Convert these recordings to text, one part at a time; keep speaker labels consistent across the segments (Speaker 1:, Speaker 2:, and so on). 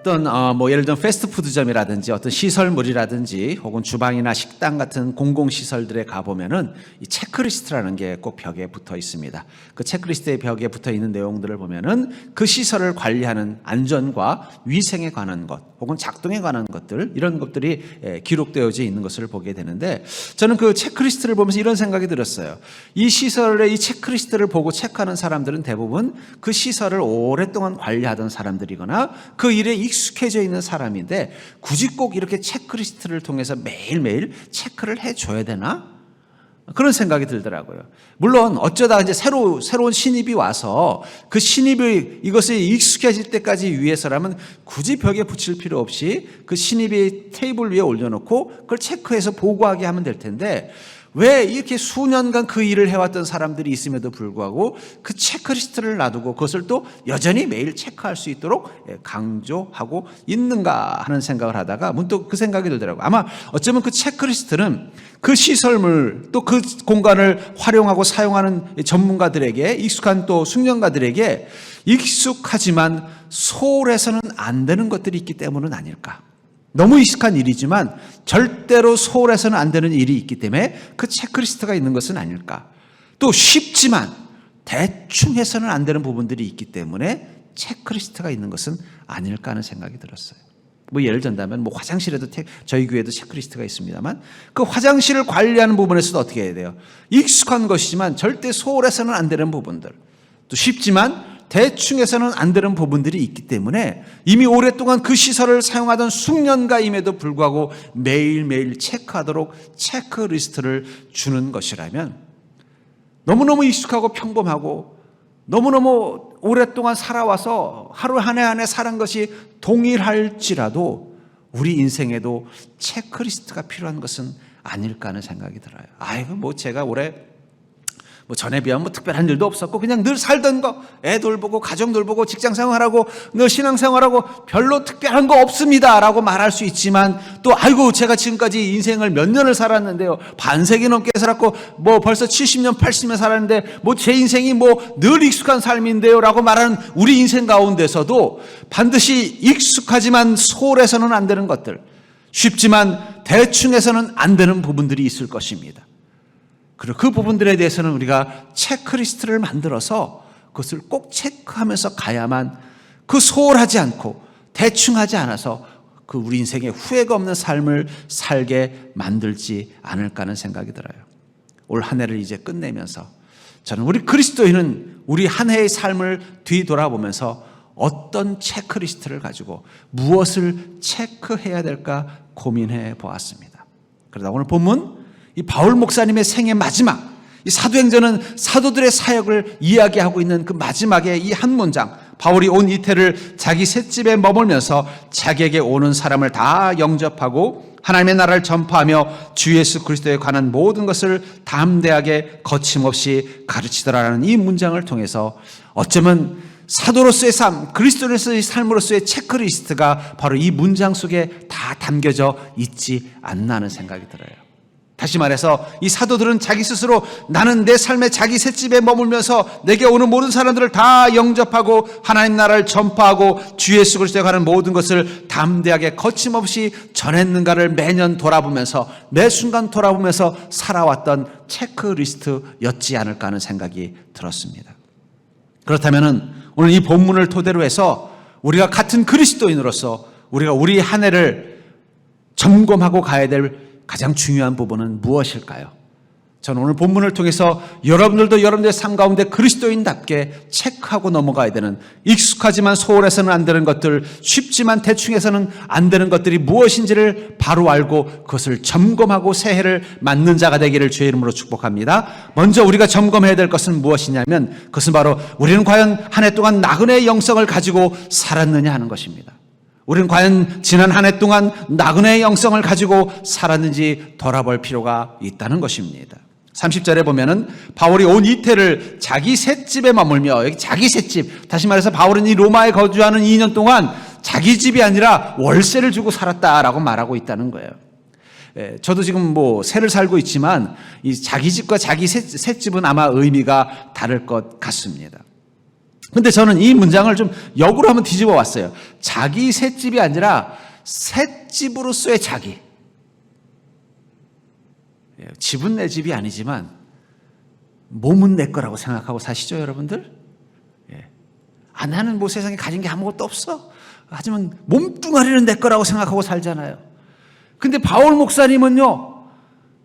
Speaker 1: 어떤 예를 들면 패스트푸드점이라든지 어떤 시설물이라든지 혹은 주방이나 식당 같은 공공시설들에 가보면은 이 체크리스트라는 게 꼭 벽에 붙어 있습니다. 그 체크리스트의 벽에 붙어 있는 내용들을 보면은 그 시설을 관리하는 안전과 위생에 관한 것 혹은 작동에 관한 것들, 이런 것들이 기록되어져 있는 것을 보게 되는데, 저는 그 체크리스트를 보면서 이런 생각이 들었어요. 이 시설의 이 체크리스트를 보고 체크하는 사람들은 대부분 그 시설을 오랫동안 관리하던 사람들이거나 그 일에 익숙해져 있는 사람인데, 굳이 꼭 이렇게 체크리스트를 통해서 매일매일 체크를 해줘야 되나? 그런 생각이 들더라고요. 물론 어쩌다 이제 새로운 신입이 와서 그 신입이 이것에 익숙해질 때까지 위해서라면 굳이 벽에 붙일 필요 없이 그 신입이 테이블 위에 올려놓고 그걸 체크해서 보고하게 하면 될 텐데, 왜 이렇게 수년간 그 일을 해왔던 사람들이 있음에도 불구하고 그 체크리스트를 놔두고 그것을 또 여전히 매일 체크할 수 있도록 강조하고 있는가 하는 생각을 하다가 문득 그 생각이 들더라고요. 아마 어쩌면 그 체크리스트는 그 시설물 또 그 공간을 활용하고 사용하는 전문가들에게, 익숙한 또 숙련가들에게 익숙하지만 소홀해서는 안 되는 것들이 있기 때문은 아닐까. 너무 익숙한 일이지만 절대로 소홀해서는 안 되는 일이 있기 때문에 그 체크리스트가 있는 것은 아닐까. 또 쉽지만 대충 해서는 안 되는 부분들이 있기 때문에 체크리스트가 있는 것은 아닐까 하는 생각이 들었어요. 예를 든다면 화장실에도 저희 교회도 체크리스트가 있습니다만, 그 화장실을 관리하는 부분에서도 어떻게 해야 돼요? 익숙한 것이지만 절대 소홀해서는 안 되는 부분들, 또 쉽지만 대충 해서는 안 되는 부분들이 있기 때문에 이미 오랫동안 그 시설을 사용하던 숙련가임에도 불구하고 매일매일 체크하도록 체크리스트를 주는 것이라면, 너무너무 익숙하고 평범하고 너무너무 오랫동안 살아와서 하루 한 해 한 해 살은 것이 동일할지라도 우리 인생에도 체크리스트가 필요한 것은 아닐까 하는 생각이 들어요. 제가 올해 전에 비하면 특별한 일도 없었고 그냥 늘 살던 거, 애 돌보고 가정 돌보고 직장 생활하고 늘 신앙 생활하고 별로 특별한 거 없습니다 라고 말할 수 있지만, 또 제가 지금까지 인생을 몇 년을 살았는데요, 반세기 넘게 살았고 벌써 70년 80년 살았는데 제 인생이 늘 익숙한 삶인데요 라고 말하는 우리 인생 가운데서도 반드시 익숙하지만 소홀해서는 안 되는 것들, 쉽지만 대충 해서는 안 되는 부분들이 있을 것입니다. 그리고 그 부분들에 대해서는 우리가 체크리스트를 만들어서 그것을 꼭 체크하면서 가야만 그 소홀하지 않고 대충하지 않아서 그 우리 인생에 후회가 없는 삶을 살게 만들지 않을까 하는 생각이 들어요. 올 한 해를 이제 끝내면서 저는 우리 그리스도인은 우리 한 해의 삶을 뒤돌아보면서 어떤 체크리스트를 가지고 무엇을 체크해야 될까 고민해 보았습니다. 그러다 오늘 본문, 이 바울 목사님의 생애 마지막, 이 사도행전은 사도들의 사역을 이야기하고 있는 그 마지막에 이 한 문장, 바울이 온 이태를 자기 셋집에 머물면서 자기에게 오는 사람을 다 영접하고 하나님의 나라를 전파하며 주 예수 그리스도에 관한 모든 것을 담대하게 거침없이 가르치더라라는 이 문장을 통해서 어쩌면 사도로서의 삶, 그리스도인으로서의 삶으로서의 체크리스트가 바로 이 문장 속에 다 담겨져 있지 않나 하는 생각이 들어요. 다시 말해서 이 사도들은 자기 스스로 나는 내 삶의 자기 셋집에 머물면서 내게 오는 모든 사람들을 다 영접하고 하나님 나라를 전파하고 주 예수 그리스도에 관한 모든 것을 담대하게 거침없이 전했는가를 매년 돌아보면서, 매 순간 돌아보면서 살아왔던 체크리스트였지 않을까 하는 생각이 들었습니다. 그렇다면 오늘 이 본문을 토대로 해서 우리가 같은 그리스도인으로서 우리가 우리 한 해를 점검하고 가야 될 가장 중요한 부분은 무엇일까요? 저는 오늘 본문을 통해서 여러분들도 여러분들의 삶 가운데 그리스도인답게 체크하고 넘어가야 되는, 익숙하지만 소홀해서는 안 되는 것들, 쉽지만 대충 해서는 안 되는 것들이 무엇인지를 바로 알고 그것을 점검하고 새해를 맞는 자가 되기를 주의 이름으로 축복합니다. 먼저 우리가 점검해야 될 것은 무엇이냐면, 그것은 바로 우리는 과연 한 해 동안 나그네의 영성을 가지고 살았느냐 하는 것입니다. 우리는 과연 지난 한 해 동안 나그네의 영성을 가지고 살았는지 돌아볼 필요가 있다는 것입니다. 30절에 보면은 바울이 온 이태를 자기 셋집에 머물며, 여기 자기 셋집, 다시 말해서 바울은 이 로마에 거주하는 2년 동안 자기 집이 아니라 월세를 주고 살았다라고 말하고 있다는 거예요. 저도 지금 새를 살고 있지만 이 자기 집과 자기 셋집은 아마 의미가 다를 것 같습니다. 근데 저는 이 문장을 좀 역으로 한번 뒤집어 왔어요. 자기 셋집이 아니라 셋집으로서의 자기. 집은 내 집이 아니지만 몸은 내 거라고 생각하고 사시죠, 여러분들? 나는 뭐 세상에 가진 게 아무것도 없어. 하지만 몸뚱아리는 내 거라고 생각하고 살잖아요. 근데 바울 목사님은요,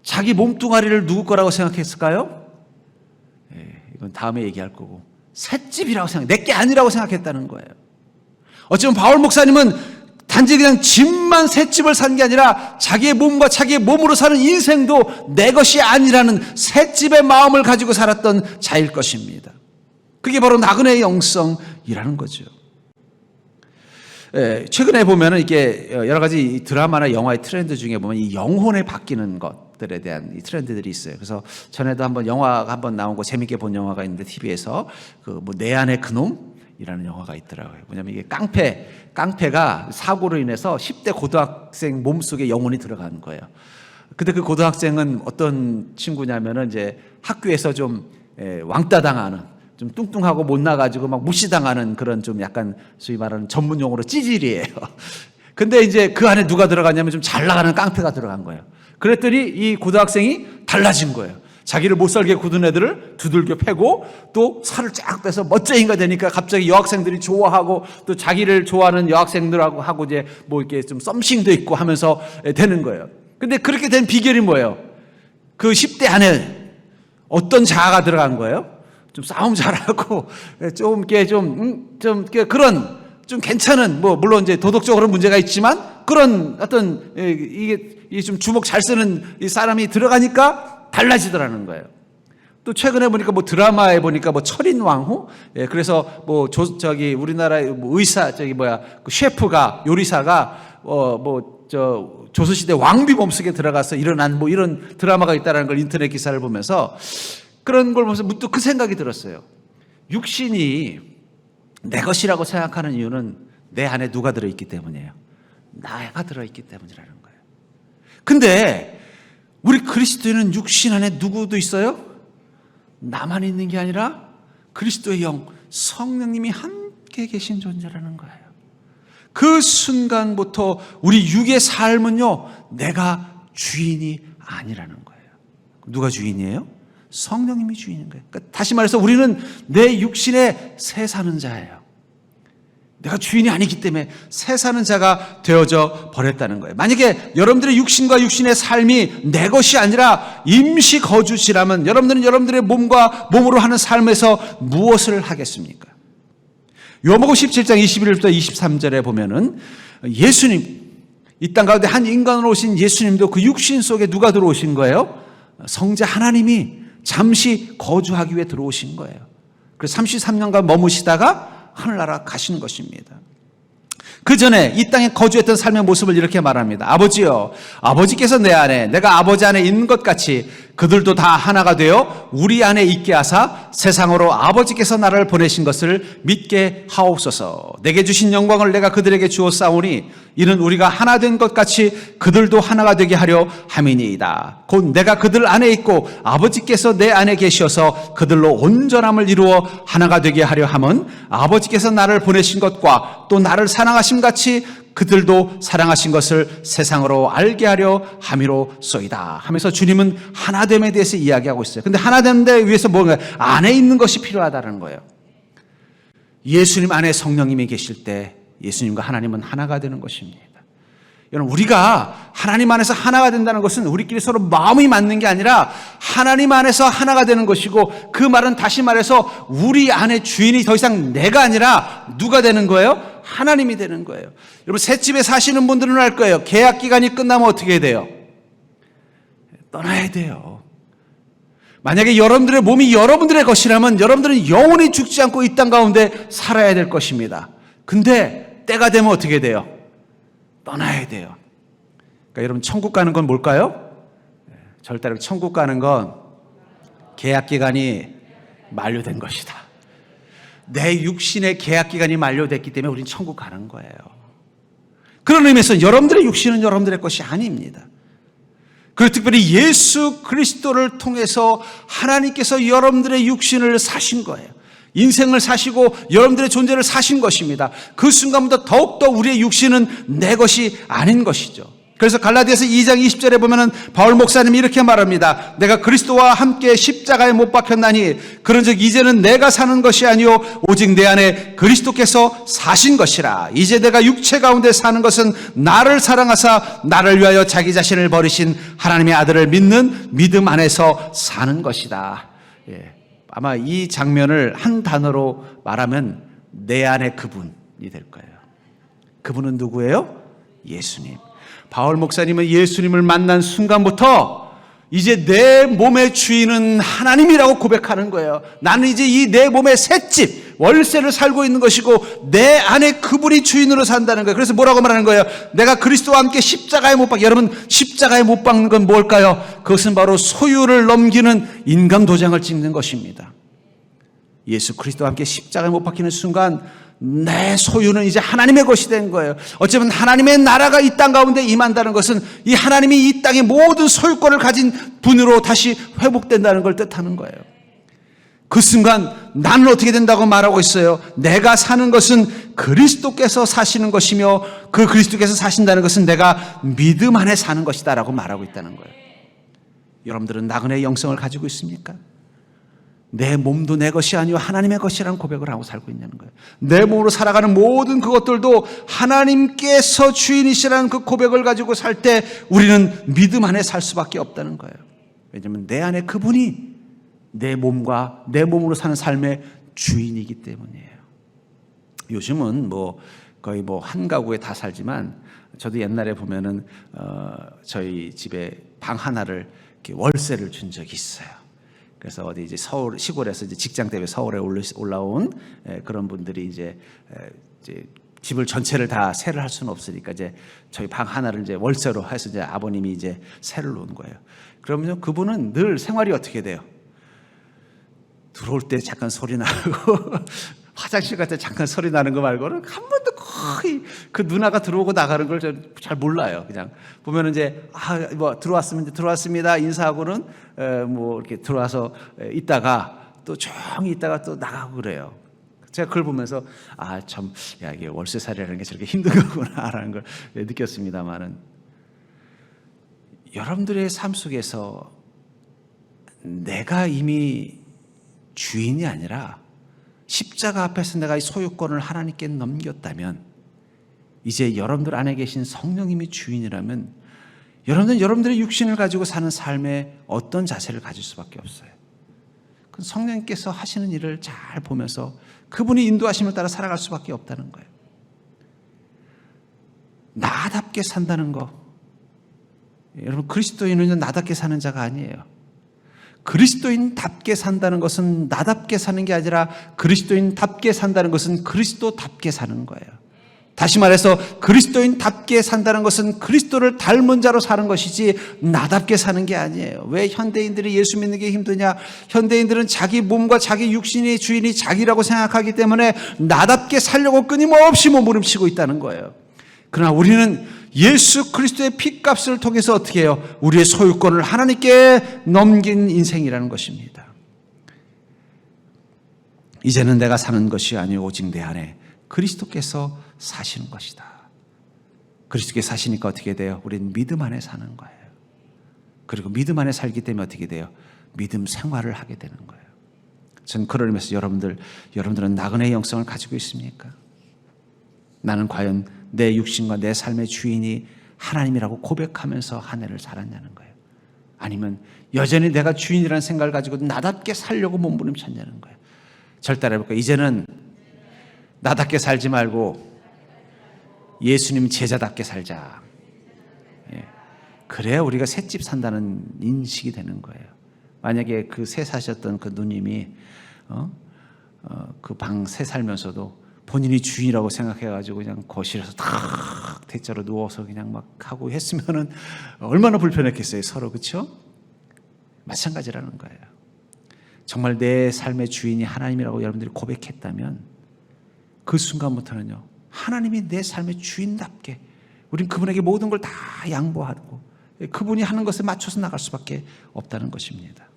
Speaker 1: 자기 몸뚱아리를 누구 거라고 생각했을까요? 이건 다음에 얘기할 거고, 셋집이라고 내 게 아니라고 생각했다는 거예요. 어쩌면 바울 목사님은 단지 그냥 집만 셋집을 산 게 아니라 자기의 몸과 자기의 몸으로 사는 인생도 내 것이 아니라는 셋집의 마음을 가지고 살았던 자일 것입니다. 그게 바로 나그네의 영성이라는 거죠. 최근에 보면은 이게 여러 가지 드라마나 영화의 트렌드 중에 보면 이 영혼에 바뀌는 것들에 대한 이 트렌드들이 있어요. 그래서 전에도 한번 영화가 한번 나온 거 재밌게 본 영화가 있는데 TV에서 그 뭐 내 안의 그놈이라는 영화가 있더라고요. 뭐냐면 이게 깡패가 사고로 인해서 10대 고등학생 몸속에 영혼이 들어가는 거예요. 근데 그 고등학생은 어떤 친구냐면은 이제 학교에서 좀 왕따 당하는, 좀 뚱뚱하고 못나가지고 막 무시당하는 그런 좀 약간 소위 말하는 전문 용어로 찌질이에요. 근데 이제 그 안에 누가 들어가냐면 좀 잘 나가는 깡패가 들어간 거예요. 그랬더니 이 고등학생이 달라진 거예요. 자기를 못 살게 굳은 애들을 두들겨 패고 또 살을 쫙 빼서 멋쟁이가 되니까 갑자기 여학생들이 좋아하고 또 자기를 좋아하는 여학생들하고 하고 이제 뭐 이렇게 좀 썸씽도 있고 하면서 되는 거예요. 근데 그렇게 된 비결이 뭐예요? 그 10대 안에 어떤 자아가 들어간 거예요? 좀 싸움 잘하고 좀 이렇게 좀 그런 좀 괜찮은, 뭐 물론 이제 도덕적으로 문제가 있지만 그런 어떤 이게 좀 주먹 잘 쓰는 이 사람이 들어가니까 달라지더라는 거예요. 또 최근에 보니까 뭐 드라마에 보니까 뭐 철인왕후, 그래서 뭐 저기 우리나라의 뭐 의사 그 셰프가, 요리사가 조선시대 왕비 몸속에 들어가서 일어난 뭐 이런 드라마가 있다는 걸 인터넷 기사를 보면서 그런 걸 보면서 문득 그 생각이 들었어요. 육신이 내 것이라고 생각하는 이유는 내 안에 누가 들어있기 때문이에요. 나가 들어있기 때문이라는 거예요. 근데 우리 그리스도인은 육신 안에 누구도 있어요? 나만 있는 게 아니라 그리스도의 영, 성령님이 함께 계신 존재라는 거예요. 그 순간부터 우리 육의 삶은요, 내가 주인이 아니라는 거예요. 누가 주인이에요? 성령님이 주인인 거예요. 그러니까 다시 말해서 우리는 내 육신에 새 사는 자예요. 내가 주인이 아니기 때문에 새 사는 자가 되어져 버렸다는 거예요. 만약에 여러분들의 육신과 육신의 삶이 내 것이 아니라 임시 거주지라면 여러분들은 여러분들의 몸과 몸으로 하는 삶에서 무엇을 하겠습니까? 요한복음 17장 21절부터 23절에 보면은 예수님, 이 땅 가운데 한 인간으로 오신 예수님도 그 육신 속에 누가 들어오신 거예요? 성자 하나님이 잠시 거주하기 위해 들어오신 거예요. 그래서 33년간 머무시다가 하늘나라 가시는 것입니다. 그 전에 이 땅에 거주했던 삶의 모습을 이렇게 말합니다. 아버지요, 아버지께서 내 안에, 내가 아버지 안에 있는 것 같이 그들도 다 하나가 되어 우리 안에 있게 하사 세상으로 아버지께서 나를 보내신 것을 믿게 하옵소서. 내게 주신 영광을 내가 그들에게 주었사오니 이는 우리가 하나 된 것 같이 그들도 하나가 되게 하려 함이니이다. 곧 내가 그들 안에 있고 아버지께서 내 안에 계셔서 그들로 온전함을 이루어 하나가 되게 하려 함은 아버지께서 나를 보내신 것과 또 나를 사랑하심 같이 그들도 사랑하신 것을 세상으로 알게 하려 함이로소이다 하면서 주님은 하나됨에 대해서 이야기하고 있어요. 근데 하나됨 데 위해서 뭔가 안에 있는 것이 필요하다는 거예요. 예수님 안에 성령님이 계실 때 예수님과 하나님은 하나가 되는 것입니다. 여러분, 우리가 하나님 안에서 하나가 된다는 것은 우리끼리 서로 마음이 맞는 게 아니라 하나님 안에서 하나가 되는 것이고, 그 말은 다시 말해서 우리 안에 주인이 더 이상 내가 아니라 누가 되는 거예요? 하나님이 되는 거예요. 여러분, 셋집에 사시는 분들은 알 거예요. 계약 기간이 끝나면 어떻게 해야 돼요? 떠나야 돼요. 만약에 여러분들의 몸이 여러분들의 것이라면 여러분들은 영원히 죽지 않고 이 땅 가운데 살아야 될 것입니다. 근데 때가 되면 어떻게 돼요? 떠나야 돼요. 그러니까 여러분, 천국 가는 건 뭘까요? 절대로 천국 가는 건 계약 기간이 만료된 것이다. 내 육신의 계약 기간이 만료됐기 때문에 우리는 천국 가는 거예요. 그런 의미에서 여러분들의 육신은 여러분들의 것이 아닙니다. 그리고 특별히 예수 그리스도를 통해서 하나님께서 여러분들의 육신을 사신 거예요. 인생을 사시고 여러분들의 존재를 사신 것입니다. 그 순간부터 더욱더 우리의 육신은 내 것이 아닌 것이죠. 그래서 갈라디아서 2장 20절에 보면은 바울 목사님이 이렇게 말합니다. 내가 그리스도와 함께 십자가에 못 박혔나니 그런즉 이제는 내가 사는 것이 아니요 오직 내 안에 그리스도께서 사신 것이라. 이제 내가 육체 가운데 사는 것은 나를 사랑하사 나를 위하여 자기 자신을 버리신 하나님의 아들을 믿는 믿음 안에서 사는 것이다. 예. 아마 이 장면을 한 단어로 말하면 내 안에 그분이 될 거예요. 그분은 누구예요? 예수님. 바울 목사님은 예수님을 만난 순간부터 이제 내 몸의 주인은 하나님이라고 고백하는 거예요. 나는 이제 이 내 몸의 셋집, 월세를 살고 있는 것이고 내 안에 그분이 주인으로 산다는 거예요. 그래서 뭐라고 말하는 거예요? 내가 그리스도와 함께 십자가에 못 박혀. 여러분, 십자가에 못 박는 건 뭘까요? 그것은 바로 소유를 넘기는 인감 도장을 찍는 것입니다. 예수 그리스도와 함께 십자가에 못 박히는 순간 내 소유는 이제 하나님의 것이 된 거예요. 어쩌면 하나님의 나라가 이 땅 가운데 임한다는 것은 이 하나님이 이 땅의 모든 소유권을 가진 분으로 다시 회복된다는 걸 뜻하는 거예요. 그 순간 나는 어떻게 된다고 말하고 있어요? 내가 사는 것은 그리스도께서 사시는 것이며 그 그리스도께서 사신다는 것은 내가 믿음 안에 사는 것이다 라고 말하고 있다는 거예요. 여러분들은 나그네의 영성을 가지고 있습니까? 내 몸도 내 것이 아니요 하나님의 것이라는 고백을 하고 살고 있냐는 거예요. 내 몸으로 살아가는 모든 그것들도 하나님께서 주인이시라는 그 고백을 가지고 살 때 우리는 믿음 안에 살 수밖에 없다는 거예요. 왜냐하면 내 안에 그분이 내 몸과 내 몸으로 사는 삶의 주인이기 때문이에요. 요즘은 거의 한 가구에 다 살지만 저도 옛날에 보면은 저희 집에 방 하나를 이렇게 월세를 준 적이 있어요. 그래서 어디 이제 서울 시골에서 이제 직장 때문에 서울에 올라온 그런 분들이 이제 집을 전체를 다 세를 할 수는 없으니까 이제 저희 방 하나를 이제 월세로 해서 이제 아버님이 이제 세를 놓은 거예요. 그러면 그분은 늘 생활이 어떻게 돼요? 들어올 때 잠깐 소리 나고 화장실 갈 때 잠깐 소리 나는 거 말고는 한 번도 거의 그 누나가 들어오고 나가는 걸 잘 몰라요. 그냥 보면은 이제 들어왔으면 이제 들어왔습니다 인사하고는 이렇게 들어와서 있다가 또 조용히 있다가 또 나가고 그래요. 제가 그걸 보면서 이게 월세살이라는 게 저렇게 힘든 거구나라는 걸 느꼈습니다만은 여러분들의 삶 속에서 내가 이미 주인이 아니라 십자가 앞에서 내가 이 소유권을 하나님께 넘겼다면 이제 여러분들 안에 계신 성령님이 주인이라면 여러분들은 여러분들의 육신을 가지고 사는 삶에 어떤 자세를 가질 수밖에 없어요. 그 성령님께서 하시는 일을 잘 보면서 그분이 인도하심을 따라 살아갈 수밖에 없다는 거예요. 나답게 산다는 거, 여러분 그리스도인은 나답게 사는 자가 아니에요. 그리스도인답게 산다는 것은 나답게 사는 게 아니라 그리스도인답게 산다는 것은 그리스도답게 사는 거예요. 다시 말해서 그리스도인답게 산다는 것은 그리스도를 닮은 자로 사는 것이지 나답게 사는 게 아니에요. 왜 현대인들이 예수 믿는 게 힘드냐? 현대인들은 자기 몸과 자기 육신의 주인이 자기라고 생각하기 때문에 나답게 살려고 끊임없이 몸부림치고 있다는 거예요. 그러나 우리는 예수 그리스도의 피값을 통해서 어떻게 해요? 우리의 소유권을 하나님께 넘긴 인생이라는 것입니다. 이제는 내가 사는 것이 아니오 오직 내 안에 그리스도께서 사시는 것이다. 그리스도께서 사시니까 어떻게 돼요? 우리는 믿음 안에 사는 거예요. 그리고 믿음 안에 살기 때문에 어떻게 돼요? 믿음 생활을 하게 되는 거예요. 전 그런 의미에서 여러분들은 나그네의 영성을 가지고 있습니까? 나는 과연 내 육신과 내 삶의 주인이 하나님이라고 고백하면서 한 해를 살았냐는 거예요. 아니면 여전히 내가 주인이라는 생각을 가지고 나답게 살려고 몸부림쳤냐는 거예요. 절 따라해볼까요? 이제는 나답게 살지 말고 예수님 제자답게 살자. 그래야 우리가 셋집 산다는 인식이 되는 거예요. 만약에 그 새 사셨던 그 누님이 그 방 새 살면서도 본인이 주인이라고 생각해가지고 그냥 거실에서 탁 대자로 누워서 그냥 막 하고 했으면은 얼마나 불편했겠어요, 서로. 그렇죠? 마찬가지라는 거예요. 정말 내 삶의 주인이 하나님이라고 여러분들이 고백했다면 그 순간부터는요, 하나님이 내 삶의 주인답게 우린 그분에게 모든 걸 다 양보하고 그분이 하는 것에 맞춰서 나갈 수밖에 없다는 것입니다.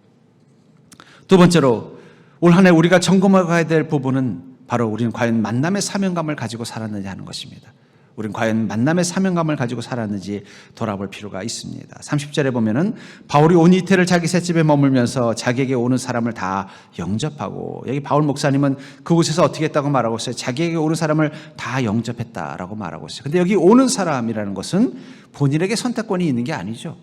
Speaker 1: 두 번째로 올 한 해 우리가 점검해 가야 될 부분은 바로 우리는 과연 만남의 사명감을 가지고 살았느냐 하는 것입니다. 우리는 과연 만남의 사명감을 가지고 살았는지 돌아볼 필요가 있습니다. 30절에 보면은 바울이 온 이태를 자기 셋집에 머물면서 자기에게 오는 사람을 다 영접하고, 여기 바울 목사님은 그곳에서 어떻게 했다고 말하고 있어요? 자기에게 오는 사람을 다 영접했다라고 말하고 있어요. 근데 여기 오는 사람이라는 것은 본인에게 선택권이 있는 게 아니죠.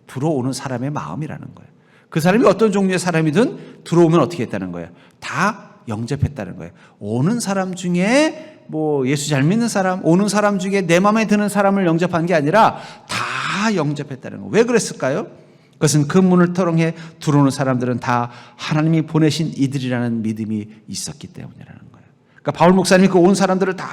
Speaker 1: 들어오는 사람의 마음이라는 거예요. 그 사람이 어떤 종류의 사람이든 들어오면 어떻게 했다는 거예요? 다 영접했다는 거예요. 오는 사람 중에 예수 잘 믿는 사람, 오는 사람 중에 내 마음에 드는 사람을 영접한 게 아니라 다 영접했다는 거예요. 왜 그랬을까요? 그것은 그 문을 통해 들어오는 사람들은 다 하나님이 보내신 이들이라는 믿음이 있었기 때문이라는 거예요. 그러니까 바울 목사님이 그 온 사람들을 다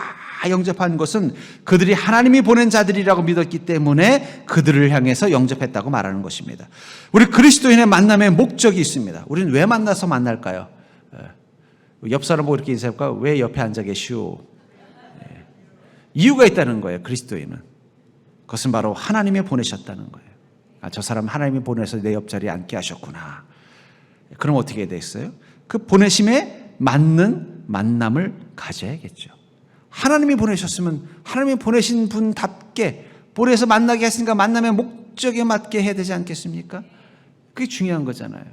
Speaker 1: 영접한 것은 그들이 하나님이 보낸 자들이라고 믿었기 때문에 그들을 향해서 영접했다고 말하는 것입니다. 우리 그리스도인의 만남의 목적이 있습니다. 우리는 왜 만나서 만날까요? 옆 사람 보고 이렇게 인사할까? 왜 옆에 앉아 계시오? 이유가 있다는 거예요. 그리스도인은. 그것은 바로 하나님이 보내셨다는 거예요. 저 사람 하나님이 보내서 내 옆자리에 앉게 하셨구나. 그럼 어떻게 됐어요? 그 보내심에 맞는 만남을 가져야겠죠. 하나님이 보내셨으면 하나님이 보내신 분답게 보내서 만나게 했으니까 만남의 목적에 맞게 해야 되지 않겠습니까? 그게 중요한 거잖아요.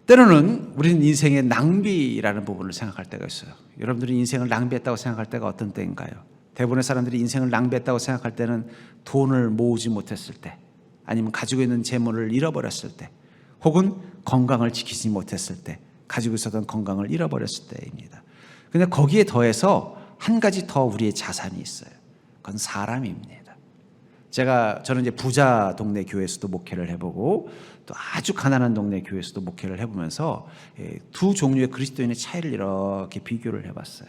Speaker 1: 때로는 우리는 인생의 낭비라는 부분을 생각할 때가 있어요. 여러분들이 인생을 낭비했다고 생각할 때가 어떤 때인가요? 대부분의 사람들이 인생을 낭비했다고 생각할 때는 돈을 모으지 못했을 때, 아니면 가지고 있는 재물을 잃어버렸을 때, 혹은 건강을 지키지 못했을 때, 가지고 있었던 건강을 잃어버렸을 때입니다. 근데 거기에 더해서 한 가지 더 우리의 자산이 있어요. 그건 사람입니다. 저는 이제 부자 동네 교회에서도 목회를 해보고 또 아주 가난한 동네 교회에서도 목회를 해보면서 두 종류의 그리스도인의 차이를 이렇게 비교를 해봤어요.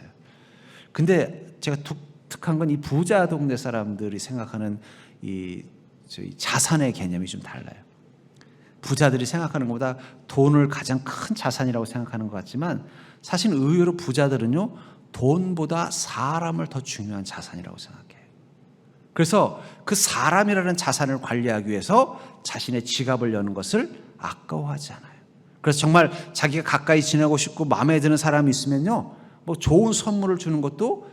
Speaker 1: 근데 제가 독특한 건 이 부자 동네 사람들이 생각하는 저희 자산의 개념이 좀 달라요. 부자들이 생각하는 것보다 돈을 가장 큰 자산이라고 생각하는 것 같지만 사실 의외로 부자들은요, 돈보다 사람을 더 중요한 자산이라고 생각해요. 그래서 그 사람이라는 자산을 관리하기 위해서 자신의 지갑을 여는 것을 아까워하지 않아요. 그래서 정말 자기가 가까이 지내고 싶고 마음에 드는 사람이 있으면요, 좋은 선물을 주는 것도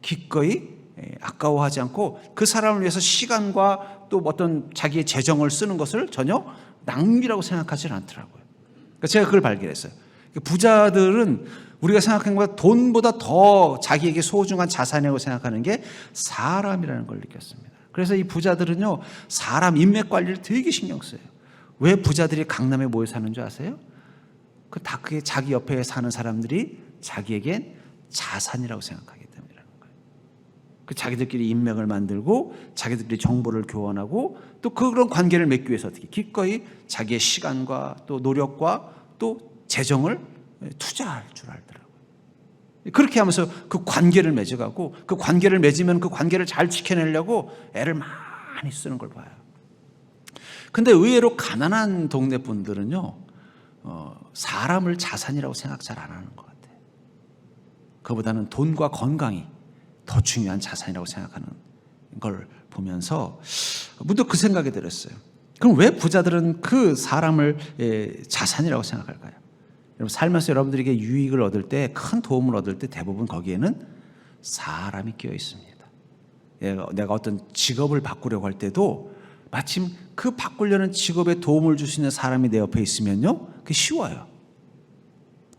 Speaker 1: 기꺼이 아까워하지 않고 그 사람을 위해서 시간과 또 어떤 자기의 재정을 쓰는 것을 전혀 낭비라고 생각하지는 않더라고요. 그러니까 제가 그걸 발견했어요. 부자들은 우리가 생각하는 것보다 돈보다 더 자기에게 소중한 자산이라고 생각하는 게 사람이라는 걸 느꼈습니다. 그래서 이 부자들은요, 사람 인맥 관리를 되게 신경 써요. 왜 부자들이 강남에 모여 사는 줄 아세요? 그게 자기 옆에 사는 사람들이 자기에겐 자산이라고 생각하기 때문이라는 거예요. 자기들끼리 인맥을 만들고 자기들끼리 정보를 교환하고 또 그런 관계를 맺기 위해서 어떻게 기꺼이 자기의 시간과 또 노력과 또 재정을 투자할 줄 알더라고요. 그렇게 하면서 그 관계를 맺어가고 그 관계를 맺으면 그 관계를 잘 지켜내려고 애를 많이 쓰는 걸 봐요. 근데 의외로 가난한 동네 분들은요, 사람을 자산이라고 생각 잘 안 하는 것 같아요. 그보다는 돈과 건강이 더 중요한 자산이라고 생각하는 걸 보면서 문득 그 생각이 들었어요. 그럼 왜 부자들은 그 사람을 자산이라고 생각할까요? 여러분, 살면서 여러분들에게 유익을 얻을 때, 큰 도움을 얻을 때 대부분 거기에는 사람이 끼어 있습니다. 내가 어떤 직업을 바꾸려고 할 때도 마침 그 바꾸려는 직업에 도움을 줄 수 있는 사람이 내 옆에 있으면요, 그게 쉬워요.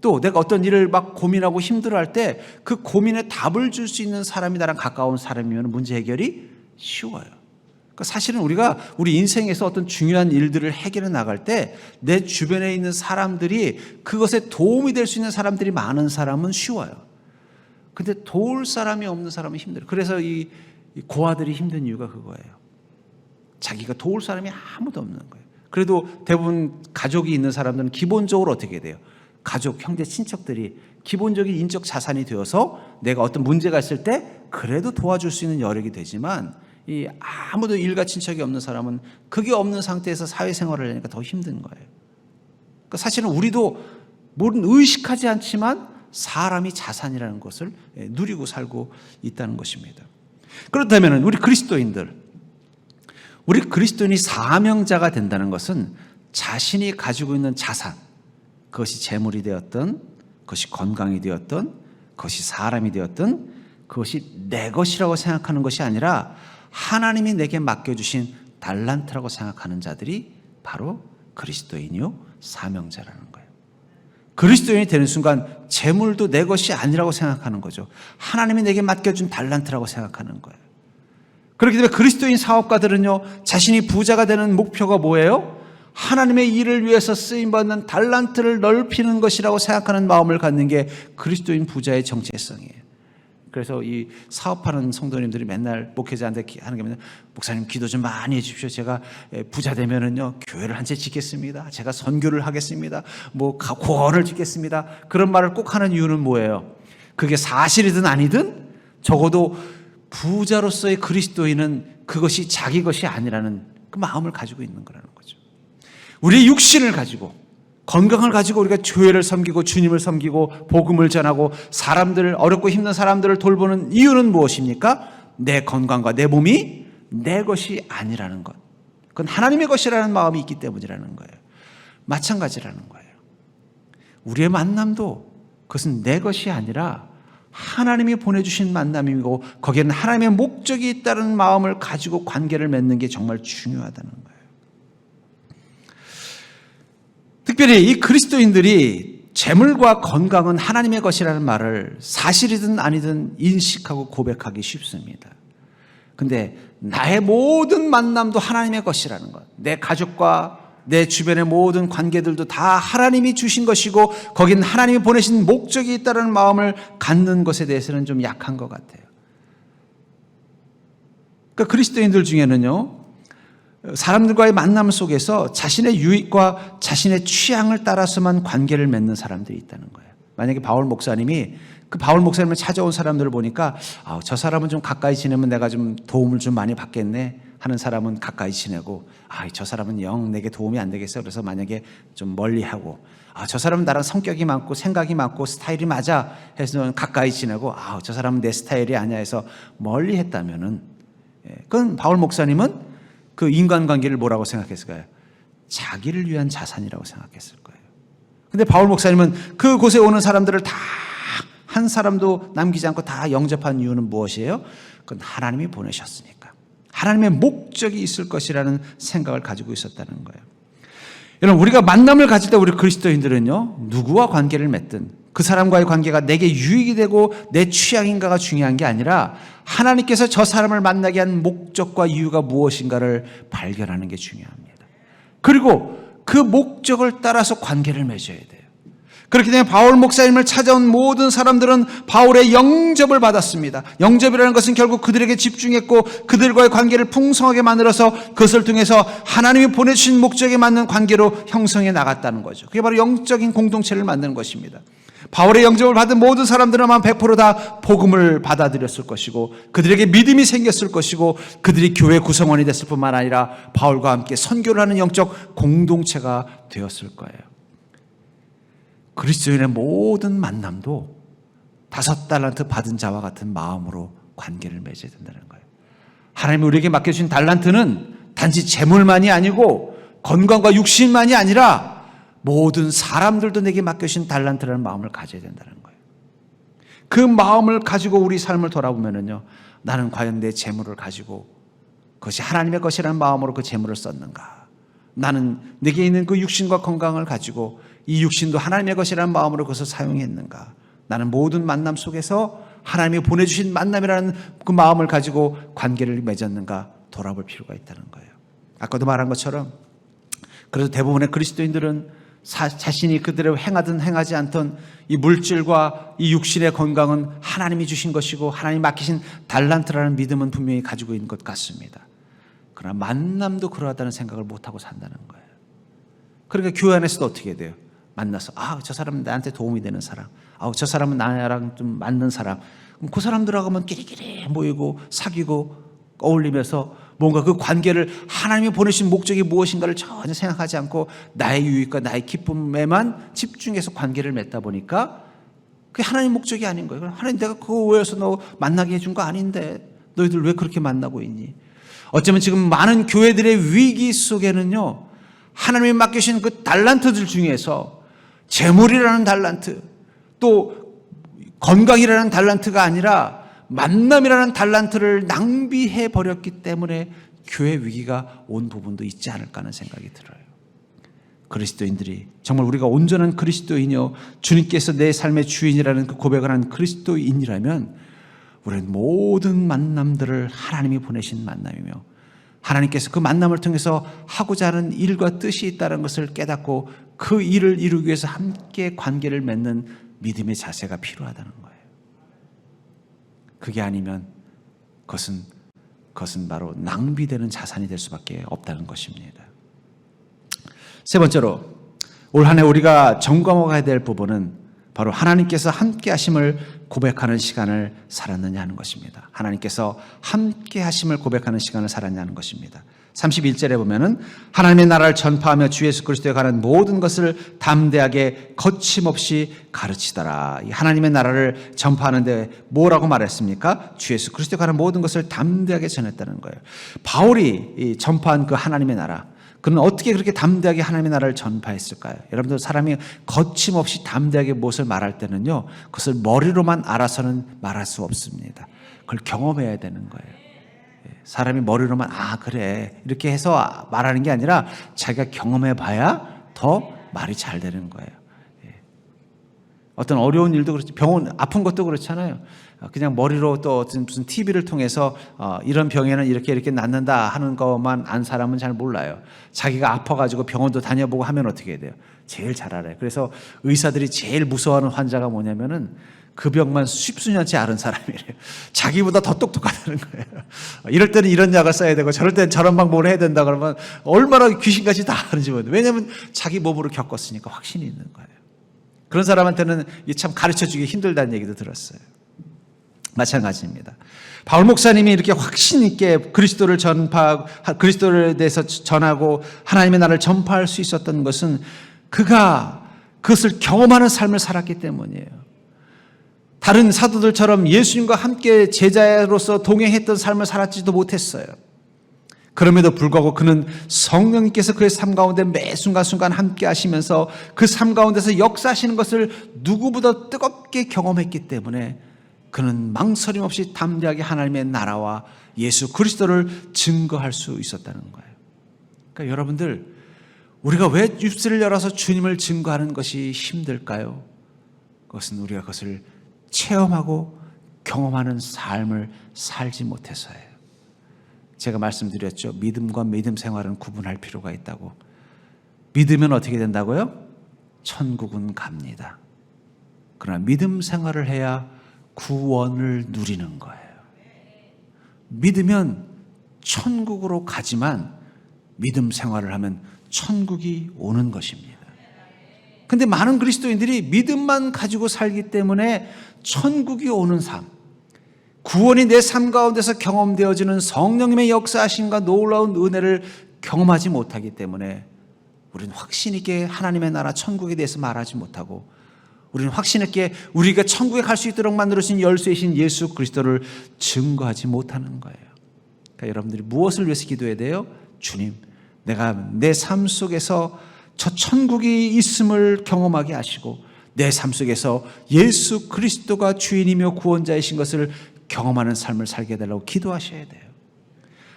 Speaker 1: 또 내가 어떤 일을 막 고민하고 힘들어할 때 그 고민에 답을 줄 수 있는 사람이 나랑 가까운 사람이면 문제 해결이 쉬워요. 사실은 우리가 우리 인생에서 어떤 중요한 일들을 해결해 나갈 때 내 주변에 있는 사람들이 그것에 도움이 될 수 있는 사람들이 많은 사람은 쉬워요. 근데 도울 사람이 없는 사람은 힘들어요. 그래서 이 고아들이 힘든 이유가 그거예요. 자기가 도울 사람이 아무도 없는 거예요. 그래도 대부분 가족이 있는 사람들은 기본적으로 어떻게 돼요? 가족, 형제, 친척들이 기본적인 인적 자산이 되어서 내가 어떤 문제가 있을 때 그래도 도와줄 수 있는 여력이 되지만 아무도 일가 친척이 없는 사람은 그게 없는 상태에서 사회생활을 하니까 더 힘든 거예요. 그러니까 사실은 우리도 모른 의식하지 않지만 사람이 자산이라는 것을 누리고 살고 있다는 것입니다. 그렇다면 우리 그리스도인이 사명자가 된다는 것은 자신이 가지고 있는 자산, 그것이 재물이 되었든, 그것이 건강이 되었든, 그것이 사람이 되었든, 그것이 내 것이라고 생각하는 것이 아니라 하나님이 내게 맡겨주신 달란트라고 생각하는 자들이 바로 그리스도인이요 사명자라는 거예요. 그리스도인이 되는 순간 재물도 내 것이 아니라고 생각하는 거죠. 하나님이 내게 맡겨준 달란트라고 생각하는 거예요. 그렇기 때문에 그리스도인 사업가들은요, 자신이 부자가 되는 목표가 뭐예요? 하나님의 일을 위해서 쓰임받는 달란트를 넓히는 것이라고 생각하는 마음을 갖는 게 그리스도인 부자의 정체성이에요. 그래서 이 사업하는 성도님들이 맨날 목회자한테 하는 게 뭐냐면, 목사님 기도 좀 많이 해주십시오. 제가 부자 되면은요 교회를 한 채 짓겠습니다. 제가 선교를 하겠습니다. 뭐 고언을 짓겠습니다. 그런 말을 꼭 하는 이유는 뭐예요? 그게 사실이든 아니든 적어도 부자로서의 그리스도인은 그것이 자기 것이 아니라는 그 마음을 가지고 있는 거라는 거죠. 우리의 육신을 가지고, 건강을 가지고 우리가 교회를 섬기고 주님을 섬기고 복음을 전하고 사람들을, 어렵고 힘든 사람들을 돌보는 이유는 무엇입니까? 내 건강과 내 몸이 내 것이 아니라는 것. 그건 하나님의 것이라는 마음이 있기 때문이라는 거예요. 마찬가지라는 거예요. 우리의 만남도 그것은 내 것이 아니라 하나님이 보내주신 만남이고 거기에는 하나님의 목적이 있다는 마음을 가지고 관계를 맺는 게 정말 중요하다는 거예요. 특별히 이 그리스도인들이 재물과 건강은 하나님의 것이라는 말을 사실이든 아니든 인식하고 고백하기 쉽습니다. 근데 나의 모든 만남도 하나님의 것이라는 것, 내 가족과 내 주변의 모든 관계들도 다 하나님이 주신 것이고 거긴 하나님이 보내신 목적이 있다는 마음을 갖는 것에 대해서는 좀 약한 것 같아요. 그러니까 그리스도인들 중에는요, 사람들과의 만남 속에서 자신의 유익과 자신의 취향을 따라서만 관계를 맺는 사람들이 있다는 거예요. 만약에 바울 목사님이 바울 목사님을 찾아온 사람들을 보니까 저 사람은 좀 가까이 지내면 내가 좀 도움을 좀 많이 받겠네 하는 사람은 가까이 지내고, 저 사람은 영 내게 도움이 안 되겠어. 그래서 만약에 좀 멀리하고, 저 사람은 나랑 성격이 맞고 생각이 맞고 스타일이 맞아 해서 가까이 지내고, 저 사람은 내 스타일이 아니야 해서 멀리 했다면은, 그건 바울 목사님은 그 인간관계를 뭐라고 생각했을까요? 자기를 위한 자산이라고 생각했을 거예요. 근데 바울 목사님은 그곳에 오는 사람들을 다 한 사람도 남기지 않고 다 영접한 이유는 무엇이에요? 그건 하나님이 보내셨으니까. 하나님의 목적이 있을 것이라는 생각을 가지고 있었다는 거예요. 여러분, 우리가 만남을 가질 때 우리 그리스도인들은요, 누구와 관계를 맺든 그 사람과의 관계가 내게 유익이 되고 내 취향인가가 중요한 게 아니라 하나님께서 저 사람을 만나게 한 목적과 이유가 무엇인가를 발견하는 게 중요합니다. 그리고 그 목적을 따라서 관계를 맺어야 돼요. 그렇기 때문에 바울 목사님을 찾아온 모든 사람들은 바울의 영접을 받았습니다. 영접이라는 것은 결국 그들에게 집중했고 그들과의 관계를 풍성하게 만들어서 그것을 통해서 하나님이 보내주신 목적에 맞는 관계로 형성해 나갔다는 거죠. 그게 바로 영적인 공동체를 만드는 것입니다. 바울의 영접을 받은 모든 사람들은 아마 100%다 복음을 받아들였을 것이고 그들에게 믿음이 생겼을 것이고 그들이 교회 구성원이 됐을 뿐만 아니라 바울과 함께 선교를 하는 영적 공동체가 되었을 거예요. 그리스도인의 모든 만남도 5달란트 받은 자와 같은 마음으로 관계를 맺어야 된다는 거예요. 하나님이 우리에게 맡겨주신 달란트는 단지 재물만이 아니고 건강과 육신만이 아니라 모든 사람들도 내게 맡겨주신 달란트라는 마음을 가져야 된다는 거예요. 그 마음을 가지고 우리 삶을 돌아보면요, 나는 과연 내 재물을 가지고 그것이 하나님의 것이라는 마음으로 그 재물을 썼는가? 나는 내게 있는 그 육신과 건강을 가지고 이 육신도 하나님의 것이라는 마음으로 그것을 사용했는가? 나는 모든 만남 속에서 하나님이 보내주신 만남이라는 그 마음을 가지고 관계를 맺었는가 돌아볼 필요가 있다는 거예요. 아까도 말한 것처럼 그래서 대부분의 그리스도인들은 자신이 그대로 행하든 행하지 않던 이 물질과 이 육신의 건강은 하나님이 주신 것이고 하나님 맡기신 달란트라는 믿음은 분명히 가지고 있는 것 같습니다. 그러나 만남도 그러하다는 생각을 못하고 산다는 거예요. 그러니까 교회 안에서도 어떻게 돼요? 만나서 저 사람은 나한테 도움이 되는 사람, 저 사람은 나랑 좀 맞는 사람, 그럼 그 사람들하고만 끼리끼리 모이고 사귀고 어울리면서 뭔가 그 관계를 하나님이 보내신 목적이 무엇인가를 전혀 생각하지 않고 나의 유익과 나의 기쁨에만 집중해서 관계를 맺다 보니까 그게 하나님 목적이 아닌 거예요. 하나님 내가 그거 오해해서 너 만나게 해준 거 아닌데 너희들 왜 그렇게 만나고 있니? 어쩌면 지금 많은 교회들의 위기 속에는요, 하나님이 맡기신 그 달란트들 중에서 재물이라는 달란트, 또 건강이라는 달란트가 아니라 만남이라는 달란트를 낭비해 버렸기 때문에 교회 위기가 온 부분도 있지 않을까 하는 생각이 들어요. 그리스도인들이 정말 우리가 온전한 그리스도인이요 주님께서 내 삶의 주인이라는 그 고백을 한 그리스도인이라면 우리는 모든 만남들을 하나님이 보내신 만남이며 하나님께서 그 만남을 통해서 하고자 하는 일과 뜻이 있다는 것을 깨닫고 그 일을 이루기 위해서 함께 관계를 맺는 믿음의 자세가 필요하다는 거예요. 그게 아니면 그것은 바로 낭비되는 자산이 될 수밖에 없다는 것입니다. 세 번째로 올 한 해 우리가 점검해야 될 부분은 바로 하나님께서 함께 하심을 고백하는 시간을 살았느냐 하는 것입니다. 하나님께서 함께 하심을 고백하는 시간을 살았냐 하는 것입니다. 31절에 보면은 하나님의 나라를 전파하며 주 예수 그리스도에 관한 모든 것을 담대하게 거침없이 가르치더라. 이 하나님의 나라를 전파하는데 뭐라고 말했습니까? 주 예수 그리스도에 관한 모든 것을 담대하게 전했다는 거예요. 바울이 전파한 그 하나님의 나라, 그는 어떻게 그렇게 담대하게 하나님의 나라를 전파했을까요? 여러분들, 사람이 거침없이 담대하게 무엇을 말할 때는요, 그것을 머리로만 알아서는 말할 수 없습니다. 그걸 경험해야 되는 거예요. 사람이 머리로만 그래 이렇게 해서 말하는 게 아니라 자기가 경험해 봐야 더 말이 잘 되는 거예요. 어떤 어려운 일도 그렇지, 병원 아픈 것도 그렇잖아요. 그냥 머리로 또 무슨 TV를 통해서 이런 병에는 이렇게 낫는다 하는 것만 안 사람은 잘 몰라요. 자기가 아파가지고 병원도 다녀보고 하면 어떻게 해야 돼요? 제일 잘 알아요. 그래서 의사들이 제일 무서워하는 환자가 뭐냐면은 그 병만 십수년째 앓은 사람이래요. 자기보다 더 똑똑하다는 거예요. 이럴 때는 이런 약을 써야 되고 저럴 때는 저런 방법을 해야 된다 그러면 얼마나 귀신같이 다 하는지 모르겠어요. 왜냐하면 자기 몸으로 겪었으니까 확신이 있는 거예요. 그런 사람한테는 참 가르쳐주기 힘들다는 얘기도 들었어요. 마찬가지입니다. 바울 목사님이 이렇게 확신 있게 그리스도를 전파하고 그리스도에 대해서 전하고 하나님의 나라를 전파할 수 있었던 것은 그가 그것을 경험하는 삶을 살았기 때문이에요. 다른 사도들처럼 예수님과 함께 제자로서 동행했던 삶을 살았지도 못했어요. 그럼에도 불구하고 그는 성령님께서 그의 삶 가운데 매 순간순간 함께 하시면서 그 삶 가운데서 역사하시는 것을 누구보다 뜨겁게 경험했기 때문에 그는 망설임 없이 담대하게 하나님의 나라와 예수 그리스도를 증거할 수 있었다는 거예요. 그러니까 여러분들, 우리가 왜 입술을 열어서 주님을 증거하는 것이 힘들까요? 그것은 우리가 그것을 체험하고 경험하는 삶을 살지 못해서예요. 제가 말씀드렸죠. 믿음과 믿음 생활은 구분할 필요가 있다고. 믿으면 어떻게 된다고요? 천국은 갑니다. 그러나 믿음 생활을 해야 구원을 누리는 거예요. 믿으면 천국으로 가지만 믿음 생활을 하면 천국이 오는 것입니다. 근데 많은 그리스도인들이 믿음만 가지고 살기 때문에 천국이 오는 삶, 구원이 내 삶 가운데서 경험되어지는 성령님의 역사하심과 놀라운 은혜를 경험하지 못하기 때문에 우리는 확신 있게 하나님의 나라 천국에 대해서 말하지 못하고, 우리는 확신 있게 우리가 천국에 갈 수 있도록 만들어주신 열쇠이신 예수 그리스도를 증거하지 못하는 거예요. 그러니까 여러분들이 무엇을 위해서 기도해야 돼요? 주님, 내가 내 삶 속에서 저 천국이 있음을 경험하게 하시고 내 삶 속에서 예수 그리스도가 주인이며 구원자이신 것을 경험하는 삶을 살게 해달라고 기도하셔야 돼요.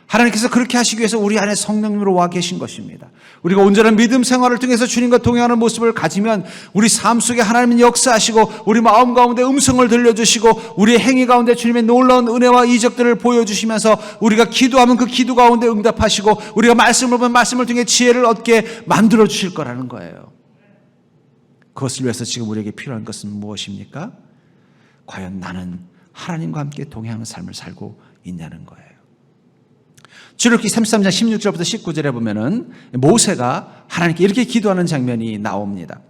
Speaker 1: 하나님께서 그렇게 하시기 위해서 우리 안에 성령님으로 와 계신 것입니다. 우리가 온전한 믿음 생활을 통해서 주님과 동행하는 모습을 가지면 우리 삶 속에 하나님은 역사하시고 우리 마음 가운데 음성을 들려주시고 우리의 행위 가운데 주님의 놀라운 은혜와 이적들을 보여주시면서 우리가 기도하면 그 기도 가운데 응답하시고 우리가 말씀을 보면 말씀을 통해 지혜를 얻게 만들어 주실 거라는 거예요. 그것을 위해서 지금 우리에게 필요한 것은 무엇입니까? 과연 나는 하나님과 함께 동행하는 삶을 살고 있냐는 거예요. 출애굽기 33장 16절부터 19절에 보면은 모세가 하나님께 이렇게 기도하는 장면이 나옵니다.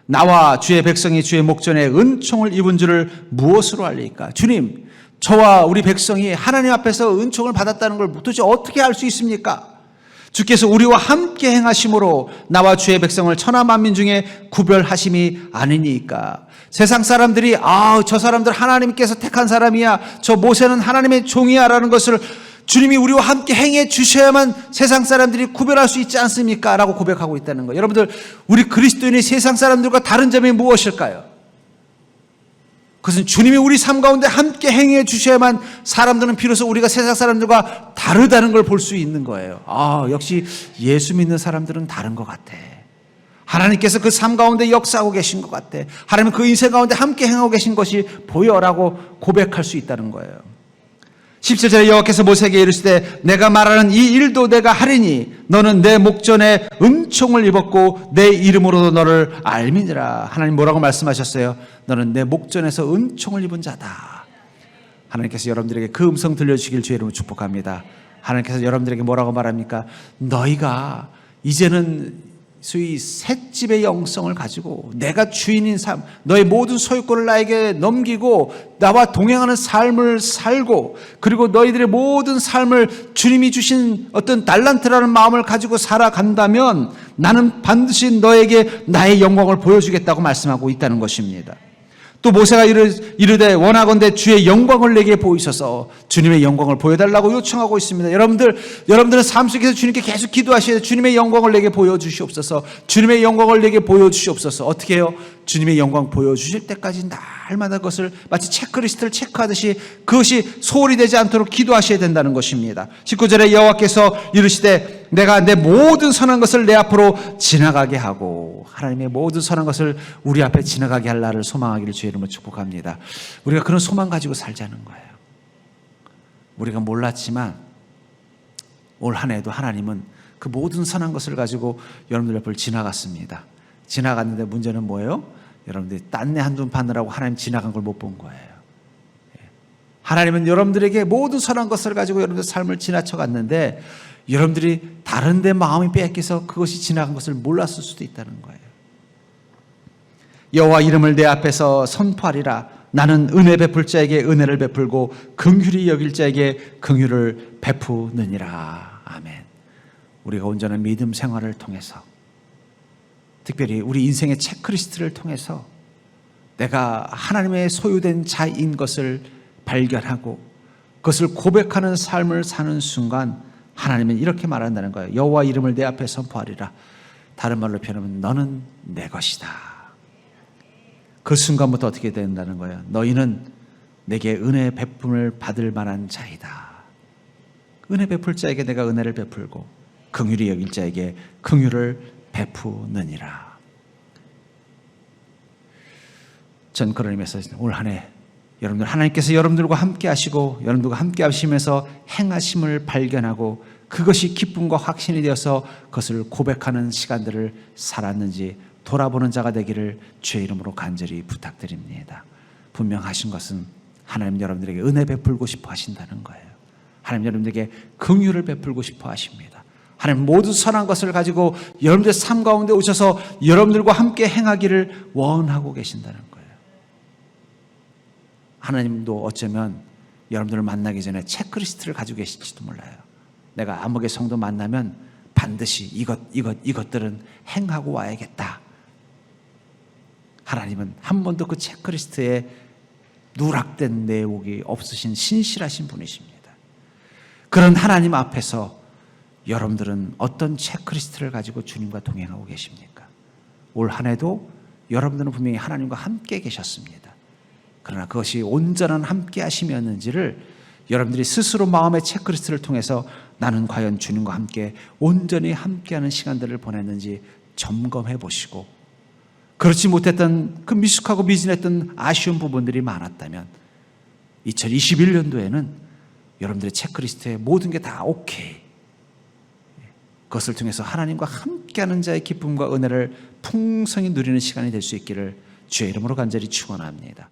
Speaker 1: 나와 주의 백성이 주의 목전에 은총을 입은 줄을 무엇으로 알리까? 주님, 저와 우리 백성이 하나님 앞에서 은총을 받았다는 걸 도대체 어떻게 알 수 있습니까? 주께서 우리와 함께 행하심으로 나와 주의 백성을 천하 만민 중에 구별하심이 아니니까. 세상 사람들이 저 사람들 하나님께서 택한 사람이야, 저 모세는 하나님의 종이야 라는 것을 주님이 우리와 함께 행해 주셔야만 세상 사람들이 구별할 수 있지 않습니까? 라고 고백하고 있다는 거예요. 여러분들, 우리 그리스도인이 세상 사람들과 다른 점이 무엇일까요? 그것은 주님이 우리 삶 가운데 함께 행해 주셔야만 사람들은 비로소 우리가 세상 사람들과 다르다는 걸 볼 수 있는 거예요. 역시 예수 믿는 사람들은 다른 것 같아. 하나님께서 그 삶 가운데 역사하고 계신 것 같아. 하나님은 그 인생 가운데 함께 행하고 계신 것이 보여라고 고백할 수 있다는 거예요. 17절에 여호와께서 모세에게 이르시되 내가 말하는 이 일도 내가 하리니 너는 내 목전에 은총을 입었고 내 이름으로도 너를 알미니라. 하나님 뭐라고 말씀하셨어요? 너는 내 목전에서 은총을 입은 자다. 하나님께서 여러분들에게 그 음성 들려주시길 주의 이름으로 축복합니다. 하나님께서 여러분들에게 뭐라고 말합니까? 너희가 이제는 소위 셋집의 영성을 가지고 내가 주인인 삶, 너의 모든 소유권을 나에게 넘기고 나와 동행하는 삶을 살고, 그리고 너희들의 모든 삶을 주님이 주신 어떤 달란트라는 마음을 가지고 살아간다면 나는 반드시 너에게 나의 영광을 보여주겠다고 말씀하고 있다는 것입니다. 또 모세가 이르되 원하건대 주의 영광을 내게 보이셔서 주님의 영광을 보여달라고 요청하고 있습니다. 여러분들은 삶 속에서 주님께 계속 기도하셔야 돼요. 주님의 영광을 내게 보여주시옵소서. 주님의 영광을 내게 보여주시옵소서. 어떻게 해요? 주님의 영광 보여주실 때까지 날마다 그것을 마치 체크리스트를 체크하듯이 그것이 소홀히 되지 않도록 기도하셔야 된다는 것입니다. 19절에 여호와께서 이르시되 내가 내 모든 선한 것을 내 앞으로 지나가게 하고, 하나님의 모든 선한 것을 우리 앞에 지나가게 할 날을 소망하기를 주의 이름으로 축복합니다. 우리가 그런 소망 가지고 살자는 거예요. 우리가 몰랐지만 올 한 해도 하나님은 그 모든 선한 것을 가지고 여러분들 옆을 지나갔습니다. 지나갔는데 문제는 뭐예요? 여러분들이 딴내 한눈 파느라고 하나님 지나간 걸 못 본 거예요. 하나님은 여러분들에게 모든 선한 것을 가지고 여러분들 삶을 지나쳐 갔는데 여러분들이 다른 데 마음이 뺏겨서 그것이 지나간 것을 몰랐을 수도 있다는 거예요. 여호와 이름을 내 앞에서 선포하리라. 나는 은혜 베풀 자에게 은혜를 베풀고 긍휼히 여길 자에게 긍휼을 베푸느니라. 아멘. 우리가 온전한 믿음 생활을 통해서, 특별히 우리 인생의 체크리스트를 통해서 내가 하나님의 소유된 자인 것을 발견하고 그것을 고백하는 삶을 사는 순간 하나님은 이렇게 말한다는 거예요. 여호와 이름을 내 앞에 선포하리라. 다른 말로 표현하면 너는 내 것이다. 그 순간부터 어떻게 된다는 거예요? 너희는 내게 은혜 베품을 받을 만한 자이다. 은혜 베풀 자에게 내가 은혜를 베풀고 긍휼히 여길 자에게 긍휼을 베푸느니라. 전 그런 의미에서 올 한 해 여러분들, 하나님께서 여러분들과 함께 하시고 여러분들과 함께 하시면서 행하심을 발견하고 그것이 기쁨과 확신이 되어서 그것을 고백하는 시간들을 살았는지 돌아보는 자가 되기를 주의 이름으로 간절히 부탁드립니다. 분명하신 것은 하나님 여러분들에게 은혜 베풀고 싶어 하신다는 거예요. 하나님 여러분들에게 긍휼을 베풀고 싶어 하십니다. 하나님 모든 선한 것을 가지고 여러분들의 삶 가운데 오셔서 여러분들과 함께 행하기를 원하고 계신다는 거예요. 하나님도 어쩌면 여러분들을 만나기 전에 체크리스트를 가지고 계실지도 몰라요. 내가 암흑의 성도 만나면 반드시 이것들은 행하고 와야겠다. 하나님은 한 번도 그 체크리스트에 누락된 내용이 없으신 신실하신 분이십니다. 그런 하나님 앞에서 여러분들은 어떤 체크리스트를 가지고 주님과 동행하고 계십니까? 올 한 해도 여러분들은 분명히 하나님과 함께 계셨습니다. 그러나 그것이 온전한 함께 하심이었는지를 여러분들이 스스로 마음의 체크리스트를 통해서 나는 과연 주님과 함께 온전히 함께하는 시간들을 보냈는지 점검해 보시고, 그렇지 못했던 그 미숙하고 미진했던 아쉬운 부분들이 많았다면 2021년도에는 여러분들의 체크리스트에 모든 게 다 오케이, 그것을 통해서 하나님과 함께하는 자의 기쁨과 은혜를 풍성히 누리는 시간이 될 수 있기를 주의 이름으로 간절히 축원합니다.